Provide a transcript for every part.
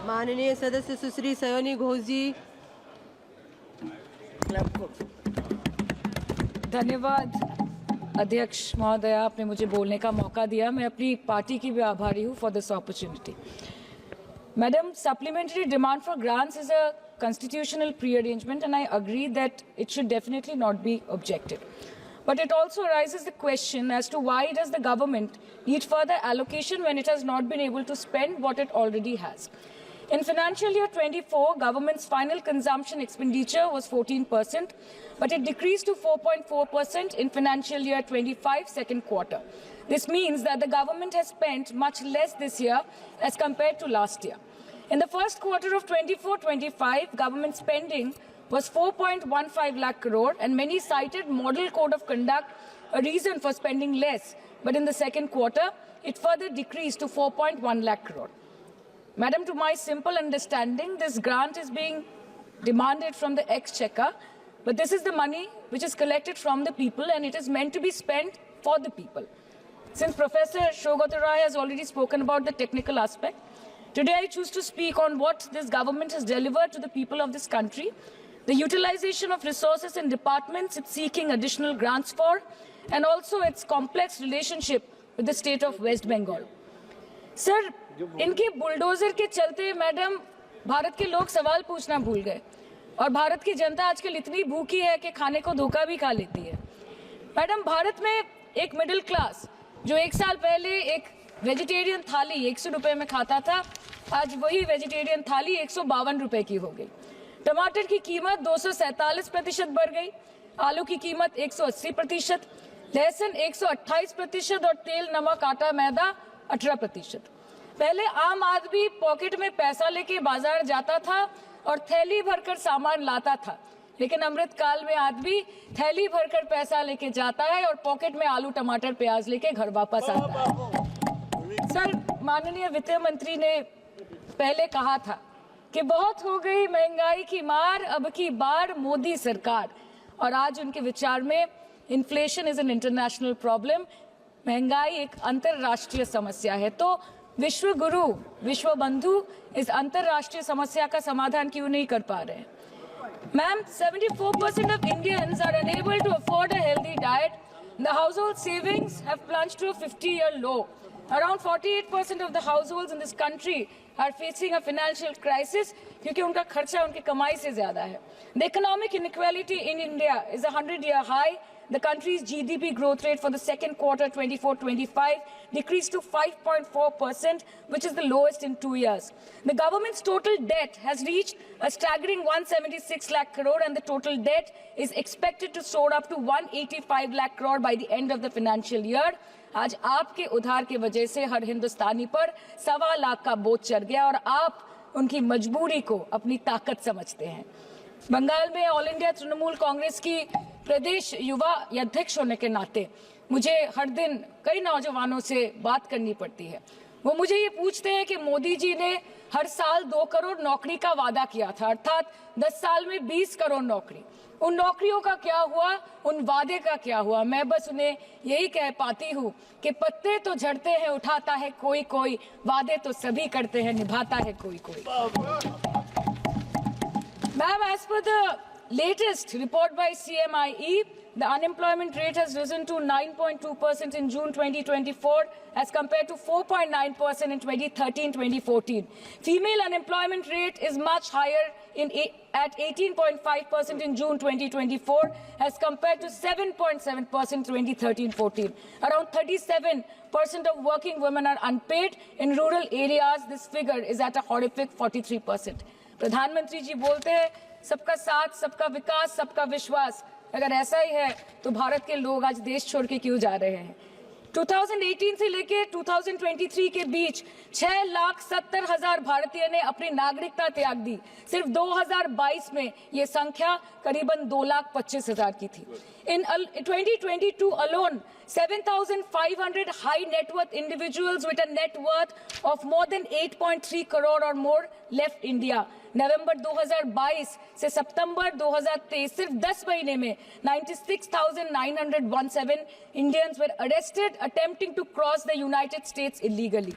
माननीय सदस्य सुश्री सयोनी घोष जी। धन्यवाद अध्यक्ष महोदय, आपने मुझे बोलने का मौका दिया। मैं अपनी पार्टी की भी आभारी हूँ for this opportunity. Madam, supplementary demand for grants is a constitutional pre-arrangement, and I agree that it should definitely not be objected. But it also raises the question as to why does the government need further allocation when it has not been able to spend what it already has. In financial year 24, government's final consumption expenditure was 14%, but it decreased to 4.4% in financial year 25 second quarter. This means that the government has spent much less this year as compared to last year. In the first quarter of 24-25, government spending was 4.15 lakh crore, and many cited model code of conduct a reason for spending less. But in the second quarter, it further decreased to 4.1 lakh crore. Madam, to my simple understanding, this grant is being demanded from the exchequer, but this is the money which is collected from the people, and it is meant to be spent for the people. Since Professor Shougata Rai has already spoken about the technical aspect, today I choose to speak on what this government has delivered to the people of this country, the utilization of resources and departments it's seeking additional grants for, and also its complex relationship with the state of West Bengal. Sir, इनके bulldozer के चलते madam Bharat के लोग सवाल पूछना भूल गए, और भारत की जनता आजकल इतनी भूखी है कि खाने को धोखा भी खा लेती है। मैडम, भारत में एक मिडिल क्लास जो एक साल पहले एक वेजिटेरियन थाली 100 रुपए में खाता था, आज वही वेजिटेरियन थाली 152 रुपए की हो गई। टमाटर की कीमत 247% बढ़ गई, आलू की कीमत 180%, लहसुन 128% और तेल, नमक, आटा, मैदा 18%। पहले आम आदमी पॉकेट में पैसा लेके बाजार जाता था और थैली भरकर सामान लाता था, लेकिन अमृत काल में आदमी थैली भरकर पैसा लेके जाता है और पॉकेट में आलू, टमाटर, प्याज लेके घर वापस आता है। सर, माननीय वित्त मंत्री ने पहले कहा था कि बहुत हो गई महंगाई की मार, अब की बार मोदी सरकार, और आज उनके विचार में inflation is an international problem, महंगाई एक अंतरराष्ट्रीय समस्या है। तो विश्व गुरु, विश्व बंधु इस अंतरराष्ट्रीय समस्या का समाधान क्यों नहीं कर पा रहे हैं? Ma'am, 74% of Indians are unable to afford a healthy diet. The household savings have plunged to a 50-year low. Around 48% of the households in this country are facing a financial crisis क्योंकि उनका खर्चा उनकी कमाई से ज्यादा है. The economic inequality in India is a 100-year high. The country's GDP growth rate for the second quarter 24-25 decreased to 5.4%, which is the lowest in 2 years. The government's total debt has reached a staggering 176 lakh crore, and the total debt is expected to soar up to 185 lakh crore by the end of the financial year. आज आपके उधार की वजह से हर हिंदुस्तानी पर 1.25 लाख का बोझ चढ़ गया, और आप उनकी मजबूरी को अपनी ताकत समझते हैं। बंगाल में ऑल इंडिया तृणमूल कांग्रेस की प्रदेश युवा अध्यक्ष होने के नाते मुझे हर दिन कई नौजवानों से बात करनी पड़ती है। वो मुझे ये पूछते हैं कि मोदी जी ने हर साल 2 करोड़ नौकरी का वादा किया था, अर्थात 10 साल में 20 करोड़ नौकरी। उन नौकरियों का क्या हुआ, उन वादे का क्या हुआ? मैं बस उन्हें यही कह पाती हूँ कि पत्ते तो झड़ते हैं, उठाता है कोई कोई, वादे तो सभी करते हैं, निभाता है कोई कोई। Ma'am, as per the latest report by CMIE, the unemployment rate has risen to 9.2% in June 2024 as compared to 4.9% in 2013-2014. Female unemployment rate is much higher at 18.5% in June 2024 as compared to 7.7% in 2013-14. Around 37% of working women are unpaid. In rural areas, this figure is at a horrific 43%. प्रधानमंत्री जी बोलते हैं सबका साथ, सबका विकास, सबका विश्वास। अगर ऐसा ही है तो भारत के लोग आज देश छोड़ के क्यों जा रहे हैं? 2018 से लेके 2023 के बीच 6,70,000 भारतीय ने अपनी नागरिकता त्याग दी। सिर्फ 2022 में ये संख्या करीबन 2,25,000 की थी। In 2022 alone, 7,500 high net worth individuals with a net worth of more than 8.3 crore or more left India. नवंबर 2022 से सितंबर 2023 सिर्फ 10 महीने में 96,917 Indians were arrested attempting to cross the United States illegally.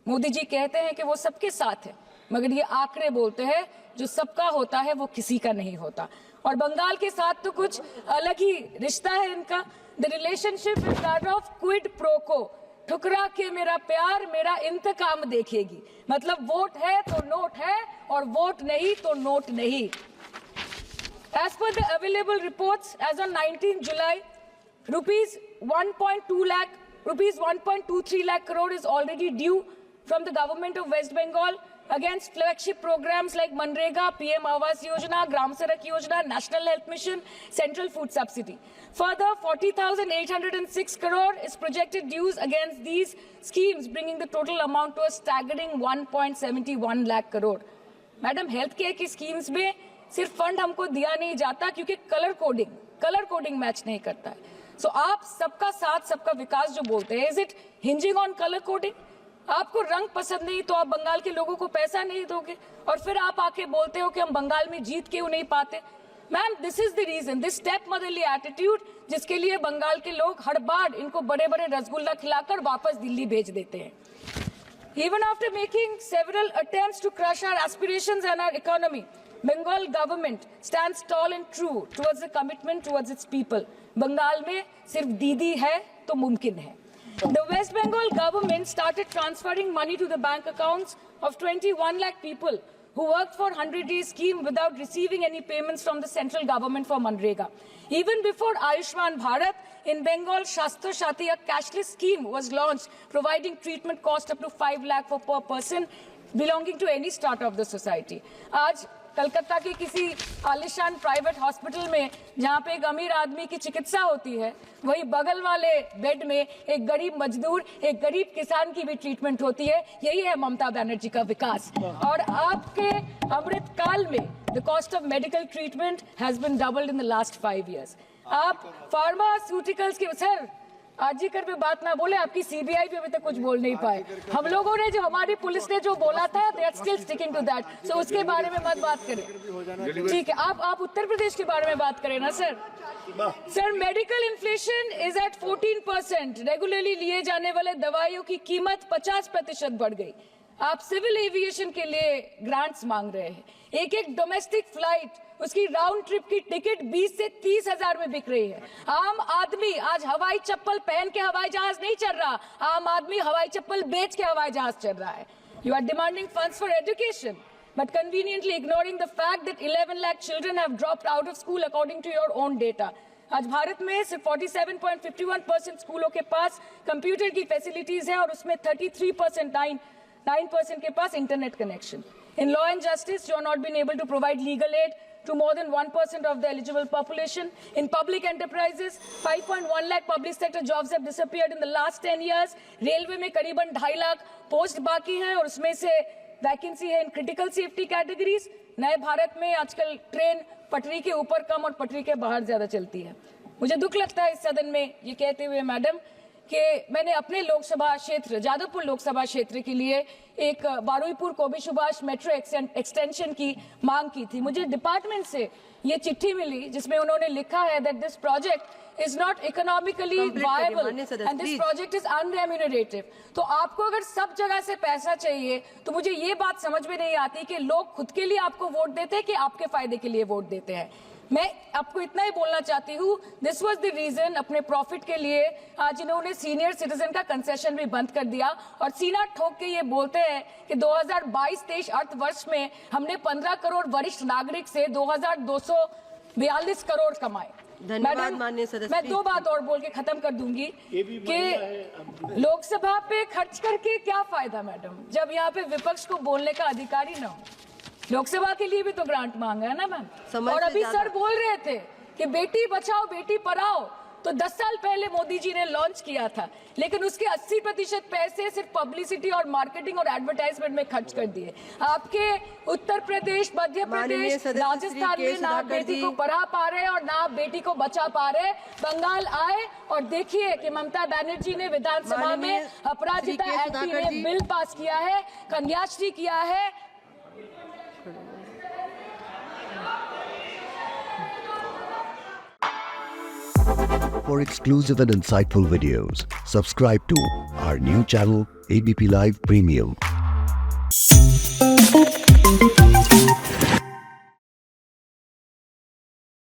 Modi ji कहते हैं कि वो सबके साथ है, मगर ये आंकड़े बोलते हैं जो सबका होता है वो किसी का नहीं होता। और बंगाल के साथ तो कुछ अलग ही रिश्ता है इनका। The relationship is that of quid pro को, ठुकरा के मेरा प्यार मेरा इंतकाम देखेगी। मतलब वोट है तो नोट है और वोट नहीं तो नोट नहीं। As per the available reports, as on 19 July, rupees 1.23 lakh crore is already due from the government of West Bengal against flagship programs like Manrega, PM Awas Yojana, Gram Sadak Yojana, National Health Mission, Central Food Subsidy. Further, 40,806 crore is projected dues against these schemes, bringing the total amount to a staggering 1.71 lakh crore. Madam, health care की schemes में सिर्फ fund हमको दिया नहीं जाता क्योंकि colour coding match नहीं करता है। सो आप सबका साथ सबका विकास जो बोलते हैं, is it hinging on colour coding? आपको रंग पसंद नहीं तो आप बंगाल के लोगों को पैसा नहीं दोगे और फिर आप आके बोलते हो कि हम बंगाल में जीत क्यों नहीं पाते। Ma'am, this is the reason, this step motherly attitude, जिसके लिए बंगाल के लोग हर बार इनको बड़े बड़े रसगुल्ला खिलाकर वापस दिल्ली भेज देते हैं। Even after making several attempts to crush our aspirations and our economy, Bengal government stands tall and true towards the commitment towards its people. Bengal में सिर्फ दीदी है तो मुमकिन है। The West Bengal government started transferring money to the bank accounts of 21 lakh people who worked for 100-day scheme without receiving any payments from the central government for Manrega. Even before Ayushman Bharat, in Bengal, Shastra Shati, a cashless scheme was launched, providing treatment cost up to 5 lakh for per person belonging to any strata of the society. आज कलकत्ता के किसी आलिशान private hospital में जहाँ पे एक अमीर आदमी की चिकित्सा होती है, वही बगल वाले बेड में एक गरीब मजदूर, एक गरीब किसान की भी ट्रीटमेंट होती है। यही है ममता बनर्जी का विकास। और आपके अमृत काल में the cost of medical treatment has been doubled in the last 5 years। आप फार्मास्यूटिकल्स के सर आरजीकर पे बात ना बोले, आपकी सीबीआई पे अभी तक कुछ बोल नहीं पाए। हम लोगों ने जो हमारी पुलिस ने जो बोला था, they are still sticking to that. So उसके बारे में मत बात करें, ठीक है? आप उत्तर प्रदेश के बारे में बात करें ना sir. Sir, medical inflation is at 14%। Regularly लिए जाने वाले दवाइयों की कीमत 50% बढ़ गई। आप सिविल एविएशन के लिए ग्रांट्स मांग रहे हैं। एक डोमेस्टिक फ्लाइट, उसकी राउंड ट्रिप की टिकट 20 से 30 हजार में बिक रही है। आम आदमी आज हवाई चप्पल पहन के हवाई जहाज नहीं चल रहा, आम आदमी हवाई चप्पल बेच के हवाई जहाज चल रहा है। You are demanding funds for education but conveniently ignoring the fact that 11 lakh children have dropped out of school according to your own data. आज भारत में सिर्फ 47.51% स्कूलों के पास कंप्यूटर की फैसिलिटीज है और उसमें 33% के पास internet connection. In law and justice, you are not being able to provide legal aid to more than 1% of the eligible population. In public enterprises, 5.1 lakh public sector jobs have disappeared in the last 10 years. Railway में करीबन 2.5 lakh post बाकी हैं और उसमें से vacancy है in critical safety categories. नए भारत में आजकल ट्रेन पटरी के ऊपर कम और पटरी के बाहर ज्यादा चलती है। मुझे दुख लगता है इस सदन में ये कहते हुए मैडम कि मैंने अपने लोकसभा क्षेत्र जादवपुर लोकसभा क्षेत्र के लिए एक बारुईपुर कोबी सुभाष मेट्रो एक्सटेंशन की मांग की थी। मुझे डिपार्टमेंट से ये चिट्ठी मिली जिसमें उन्होंने लिखा है that this project is not economically viable and this project is unremunerative। तो आपको अगर सब जगह से पैसा चाहिए तो मुझे ये बात समझ में नहीं आती कि लोग खुद के लिए आपको वोट देते हैं कि आपके फायदे के लिए वोट देते हैं। मैं आपको इतना ही बोलना चाहती हूँ, दिस वाज द रीजन अपने प्रॉफिट के लिए आज इन्होंने सीनियर सिटीजन का कंसेशन भी बंद कर दिया और सीना ठोक के ये बोलते हैं कि 2022-23 अर्थ वर्ष में हमने 15 करोड़ वरिष्ठ नागरिक से 2242 करोड़ कमाए। धन्यवाद माननीय सदस्य। मैं 2 बात और बोल के खत्म कर दूंगी कि लोकसभा पे खर्च करके क्या फायदा मैडम, जब यहाँ पे विपक्ष को बोलने का अधिकार ही ना हो। लोकसभा के लिए भी तो ग्रांट मांगा है ना मैम। और अभी सर बोल रहे थे कि बेटी बचाओ बेटी पढ़ाओ, तो 10 साल पहले मोदी जी ने लॉन्च किया था, लेकिन उसके 80% पैसे सिर्फ पब्लिसिटी और मार्केटिंग और एडवर्टाइजमेंट में खर्च कर दिए। आपके उत्तर प्रदेश, मध्य प्रदेश, राजस्थान में ना बेटी को पढ़ा पा रहे और ना बेटी को बचा पा रहे। बंगाल आए और देखिए कि ममता बनर्जी ने विधानसभा में अपराजिता एक्ट में बिल पास किया है, कन्याश्री किया है। For exclusive and insightful videos, subscribe to our new channel ABP Live Premium. है।